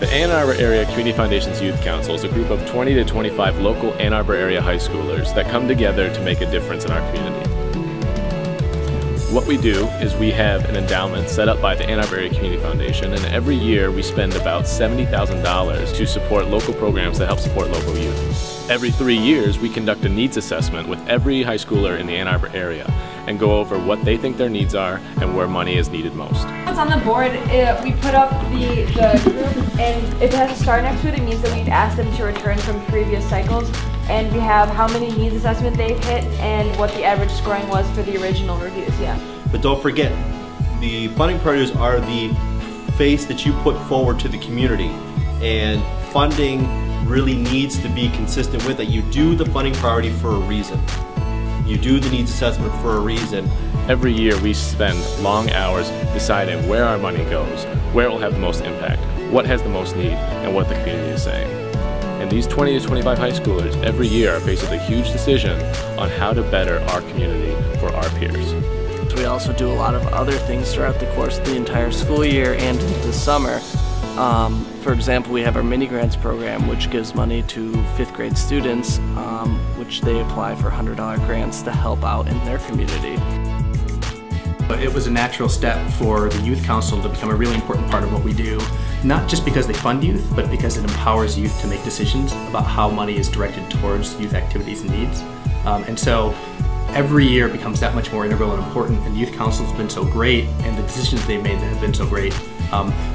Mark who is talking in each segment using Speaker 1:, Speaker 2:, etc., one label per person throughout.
Speaker 1: The Ann Arbor Area Community Foundation's Youth Council is a group of 20 to 25 local Ann Arbor area high schoolers that come together to make a difference in our community. What we do is we have an endowment set up by the Ann Arbor Area Community Foundation, and every year we spend about $70,000 to support local programs that help support local youth. Every 3 years we conduct a needs assessment with every high schooler in the Ann Arbor area and go over what they think their needs are and where money is needed most.
Speaker 2: It's on the board. We put up the group, and if it has a star next to it, it means that we've asked them to return from previous cycles. And we have how many needs assessment they've hit and what the average scoring was for the original reviews, yeah.
Speaker 3: But don't forget, the funding priorities are the face that you put forward to the community, and funding really needs to be consistent with it. You do the funding priority for a reason. You do the needs assessment for a reason.
Speaker 1: Every year we spend long hours deciding where our money goes, where it will have the most impact, what has the most need, and what the community is saying. And these 20 to 25 high schoolers every year are faced with a huge decision on how to better our community for our peers.
Speaker 4: We also do a lot of other things throughout the course of the entire school year and into the summer. For example, we have our mini grants program, which gives money to 5th grade students, which they apply for $100 grants to help out in their community.
Speaker 5: It was a natural step for the Youth Council to become a really important part of what we do, not just because they fund youth, but because it empowers youth to make decisions about how money is directed towards youth activities and needs. And so every year becomes that much more integral and important, and Youth Council has been so great, and the decisions they've made have been so great,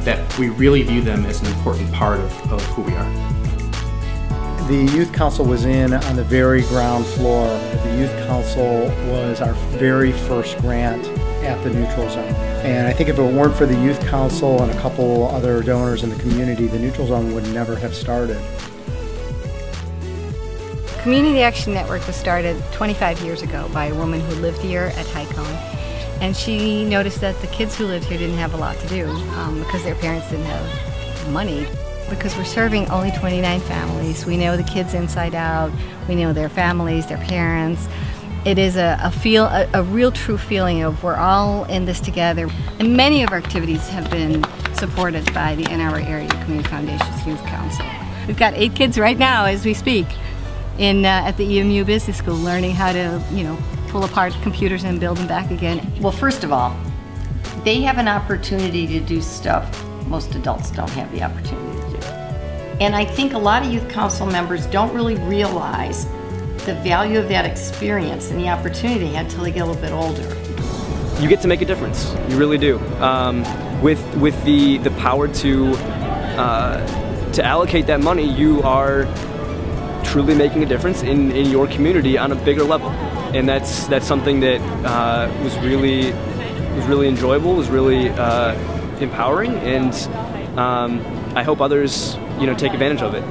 Speaker 5: that we really view them as an important part of who we are.
Speaker 6: The Youth Council was in on the very ground floor. The Youth Council was our very first grant at the neutral zone. And I think if it weren't for the Youth Council and a couple other donors in the community, the neutral zone would never have started.
Speaker 7: Community Action Network was started 25 years ago by a woman who lived here at Highcombe. And she noticed that the kids who lived here didn't have a lot to do because their parents didn't have money. Because we're serving only 29 families, we know the kids inside out, we know their families, their parents. It is a real true feeling of we're all in this together. And many of our activities have been supported by the Ann Arbor Area Community Foundation's Youth Council. We've got 8 kids right now as we speak at the EMU Business School learning how to, pull apart computers and build them back again.
Speaker 8: Well, first of all, they have an opportunity to do stuff most adults don't have the opportunity to do. And I think a lot of Youth Council members don't really realize the value of that experience and the opportunity they had until they get a little bit older.
Speaker 9: You get to make a difference, you really do. With the power to allocate that money, you are truly making a difference in your community on a bigger level. And that's something that was really enjoyable, was really empowering, and I hope others take advantage of it.